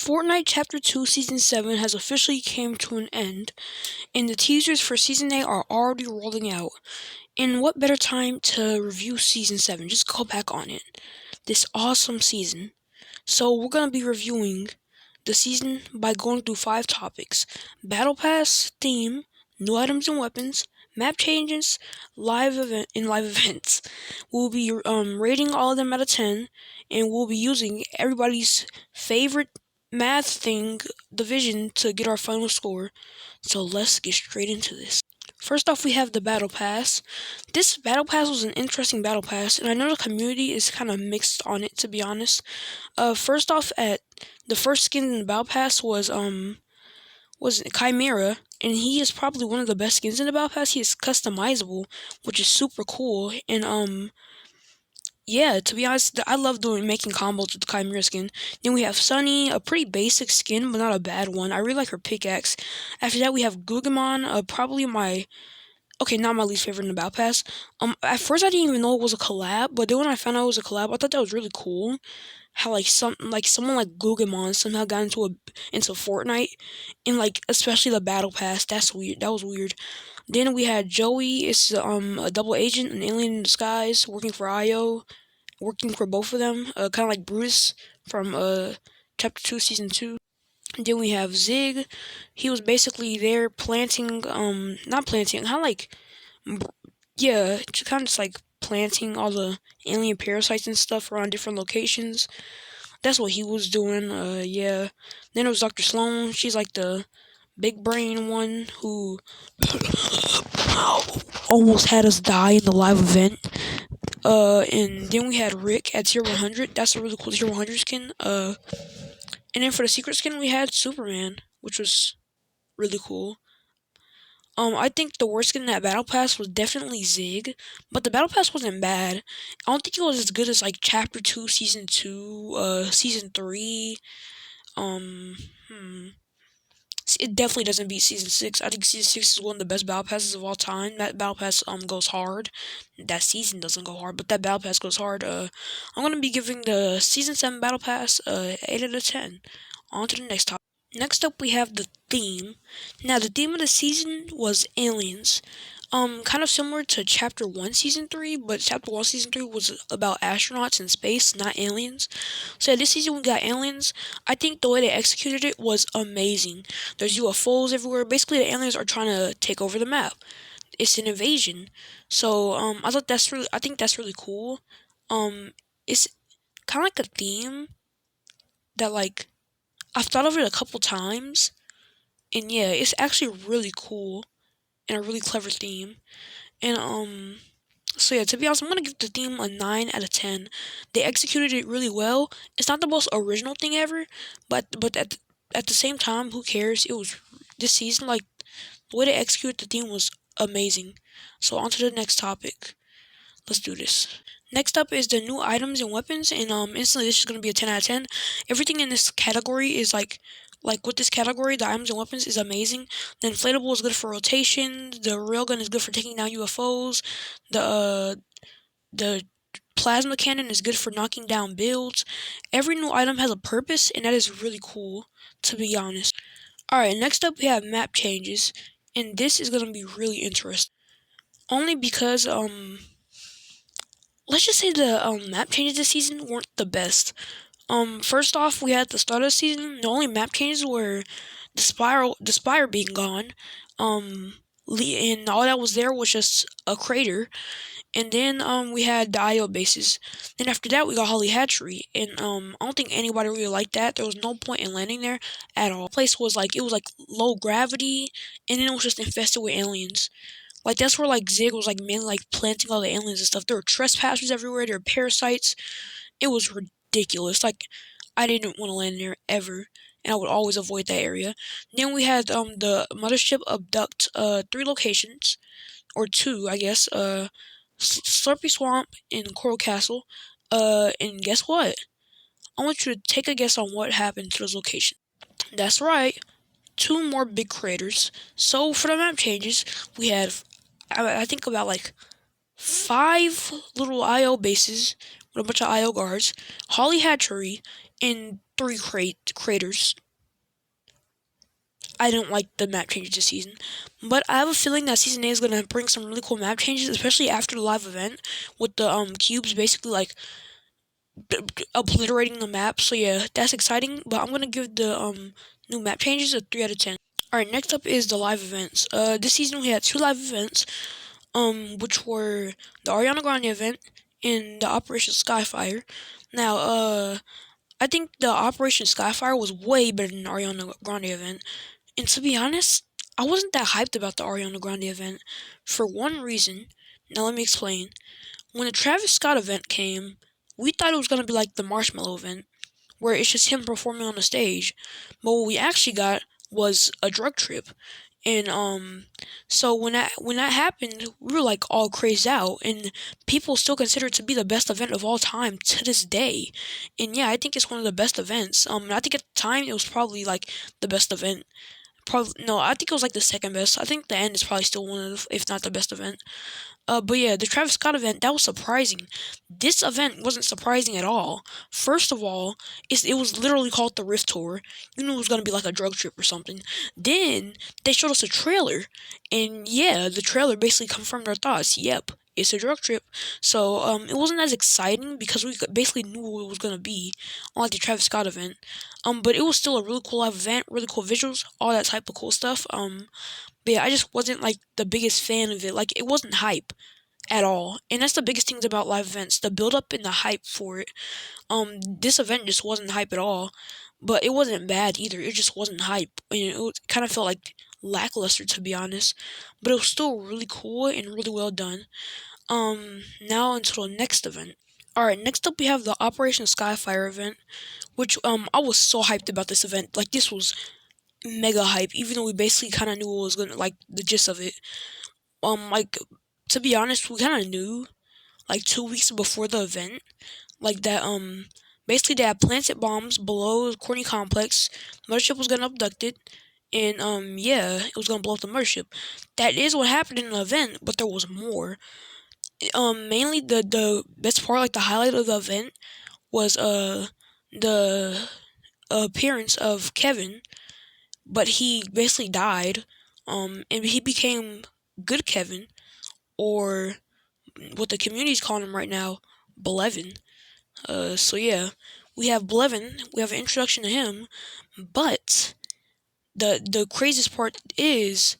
Fortnite Chapter 2 Season 7 has officially came to an end, and the teasers for Season 8 are already rolling out. And what better time to review Season 7? Just go back on it. This awesome season. So we're going to be reviewing the season by going through 5 topics. Battle Pass, theme, new items and weapons, map changes, live events. We'll be rating all of them out of 10, and we'll be using everybody's favorite math thing, division, to get our final score. So let's get straight into this. First off, we have the Battle Pass. This Battle Pass was an interesting Battle Pass, and I know the community is kind of mixed on it, to be honest. First off, at the first skin in the Battle Pass was Chimera, and he is probably one of the best skins in the Battle Pass. He is customizable, which is super cool, and yeah, to be honest, I love making combos with the Chimera skin. Then we have Sunny, a pretty basic skin, but not a bad one. I really like her pickaxe. After that, we have Gugamon, probably not my least favorite in the Battle Pass. At first I didn't even know it was a collab, but then when I found out it was a collab, I thought that was really cool. How someone like Gugamon somehow got into Fortnite, and especially the Battle Pass. That's weird. That was weird. Then we had Joey. It's a double agent, an alien in disguise, working for IO, working for both of them. Kind of like Bruce from Chapter 2, Season 2. Then we have Zig. He was basically there planting, not planting, just like planting all the alien parasites and stuff around different locations. That's what he was doing, yeah. Then it was Dr. Sloan. She's like the big brain one who almost had us die in the live event. And then we had Rick at tier 100. That's a really cool tier 100 skin. And then for the secret skin, we had Superman, which was really cool. I think the worst skin in that Battle Pass was definitely Zig, but the Battle Pass wasn't bad. I don't think it was as good as Chapter 2, Season 2, Season 3. It definitely doesn't beat Season 6. I think Season 6 is one of the best Battle Passes of all time. That Battle Pass goes hard. That season doesn't go hard, but that Battle Pass goes hard. I'm gonna be giving the Season 7 Battle Pass 8 out of 10. On to the next topic. Next up, we have the theme. Now, the theme of the season was aliens. Kind of similar to Chapter 1, Season 3, but Chapter 1, Season 3 was about astronauts in space, not aliens. So yeah, this season we got aliens. I think the way they executed it was amazing. There's UFOs everywhere. Basically, the aliens are trying to take over the map. It's an invasion. So, I think that's really cool. It's kind of like a theme that, I've thought of it a couple times, and yeah, it's actually really cool and a really clever theme. And so yeah, to be honest, I'm gonna give the theme a 9 out of 10. They executed it really well. It's not the most original thing ever, but at the same time, who cares? It was this season, the way they executed the theme was amazing. So on to the next topic. Let's do this. Next up is the new items and weapons, and instantly this is gonna be a 10 out of 10. Everything in this category is like with this category, the items and weapons is amazing. The inflatable is good for rotation. The railgun is good for taking down UFOs. The plasma cannon is good for knocking down builds. Every new item has a purpose, and that is really cool, to be honest. Alright, next up we have map changes, and this is gonna be really interesting. Only because let's just say the map changes this season weren't the best. First off, we had the start of the season. The only map changes were the spire being gone. And all that was there was just a crater. And then we had the IO bases. Then after that, we got Holly Hatchery. And I don't think anybody really liked that. There was no point in landing there at all. The place was it was low gravity, and then it was just infested with aliens. That's where Zig was mainly planting all the aliens and stuff. There were trespassers everywhere. There were parasites. It was ridiculous. I didn't want to land there ever, and I would always avoid that area. Then we had the mothership abduct 3 locations, or 2, I guess. Slurpy Swamp and Coral Castle. And guess what? I want you to take a guess on what happened to those locations. That's right, 2 more big craters. So for the map changes, we had I think about 5 little IO bases with a bunch of IO guards, Holly Hatchery, and three craters. I don't like the map changes this season, but I have a feeling that season 8 is gonna bring some really cool map changes, especially after the live event with the cubes basically like obliterating the map. So yeah, that's exciting. But I'm gonna give the new map changes a 3 out of 10. All right, next up is the live events. This season we had two live events, which were the Ariana Grande event and the Operation Skyfire. Now, I think the Operation Skyfire was way better than the Ariana Grande event. And to be honest, I wasn't that hyped about the Ariana Grande event for one reason. Now let me explain. When the Travis Scott event came, we thought it was gonna be like the Marshmallow event, where it's just him performing on the stage. But what we actually got was a drug trip. And so when that happened, we were like all crazed out, and people still consider it to be the best event of all time to this day. And yeah, I think it's one of the best events. I think at the time it was probably like the best event. Probably no, I think it was like the second best. I think the end is probably still one of, if not the best event. But yeah, the Travis Scott event, that was surprising. This event wasn't surprising at all. First of all, it was literally called the Rift Tour. You knew it was gonna be like a drug trip or something. Then they showed us a trailer, and yeah, the trailer basically confirmed our thoughts. Yep, it's a drug trip. So it wasn't as exciting because we basically knew what it was gonna be, unlike the Travis Scott event. But it was still a really cool live event, really cool visuals, all that type of cool stuff. But yeah, I just wasn't like the biggest fan of it. Like it wasn't hype at all. And that's the biggest things about live events, the build up and the hype for it. This event just wasn't hype at all. But it wasn't bad either. It just wasn't hype. And it kind of felt like lackluster to be honest. But it was still really cool and really well done. Now until the next event. Alright, next up we have the Operation Skyfire event, which I was so hyped about this event. Like this was mega hype, even though we basically kind of knew what was gonna like the gist of it. Like to be honest, we kind of knew like 2 weeks before the event, like that. Basically they had planted bombs below the Courtney complex. The mothership was gonna abducted, and yeah, it was gonna blow up the mothership. That is what happened in the event, but there was more. Mainly the best part, like the highlight of the event, was the appearance of Kevin, but he basically died. And he became Good Kevin, or what the community's calling him right now, Blevin. So yeah, we have Blevin. We have an introduction to him, but the craziest part is,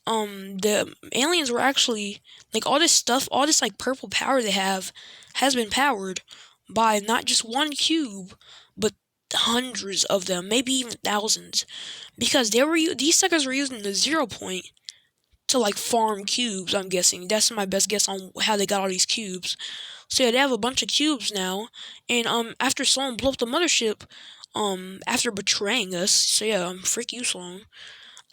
the aliens were actually like all this stuff, all this like purple power they have, has been powered by not just one cube, but hundreds of them, maybe even thousands, because these suckers were using the 0 point to like farm cubes. I'm guessing that's my best guess on how they got all these cubes. So yeah, they have a bunch of cubes now, and after Sloan blew up the mothership, after betraying us. So yeah, freak you, Sloan.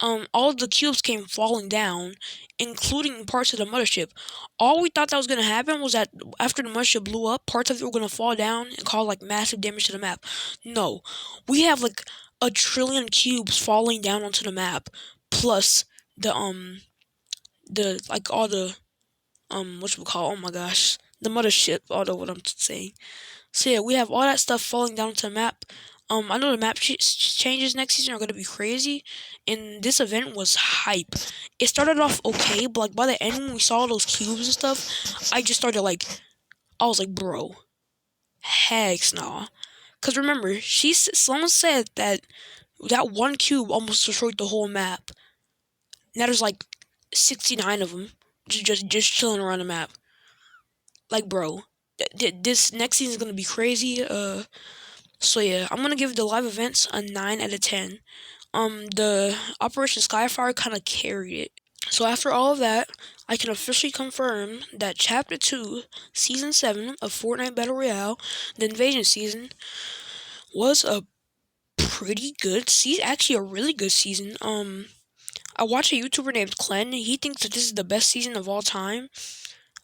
All of the cubes came falling down, including parts of the mothership. All we thought that was gonna happen was that after the mothership blew up, parts of it were gonna fall down and cause like massive damage to the map. No, we have like a trillion cubes falling down onto the map, plus the like all the what we call, oh my gosh, the mothership. Although what I'm saying. So yeah, we have all that stuff falling down to the map. I know the map changes next season are gonna be crazy, and this event was hype. It started off okay, but like by the end when we saw those cubes and stuff, I just started like, I was like, bro, heck nah. Cause remember, Sloan said that that one cube almost destroyed the whole map. Now there's like 69 of them just chilling around the map. Like, bro, this next season is gonna be crazy. So yeah, I'm gonna give the live events a 9 out of 10. The Operation Skyfire kind of carried it. So after all of that, I can officially confirm that Chapter 2, Season 7 of Fortnite Battle Royale, the Invasion season, was a pretty good season. Actually, a really good season. I watch a YouTuber named Clen. He thinks that this is the best season of all time.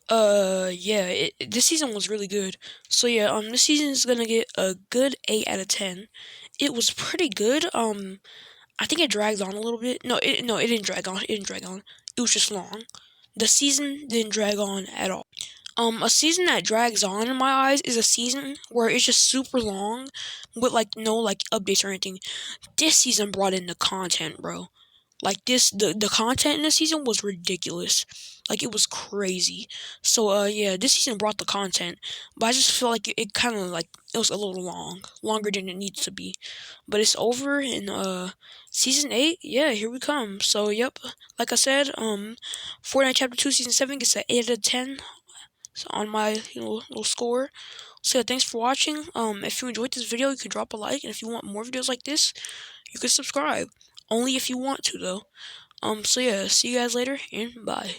Yeah, this season was really good. So yeah, this season is gonna get a good 8 out of 10. It was pretty good. I think it dragged on a little bit. No, it didn't drag on. It didn't drag on. It was just long. The season didn't drag on at all. A season that drags on in my eyes is a season where it's just super long with like no like updates or anything. This season brought in the content, bro. Like the content in this season was ridiculous. Like it was crazy. So yeah, this season brought the content, but I just feel like it kind of like it was a little longer than it needs to be. But it's over in season 8. Yeah, here we come. So yep, like I said, Fortnite Chapter 2 Season 7 gets an 8 out of 10 on my little score. So yeah, thanks for watching. If you enjoyed this video, you can drop a like, and if you want more videos like this, you can subscribe. Only if you want to though. So yeah, see you guys later and bye.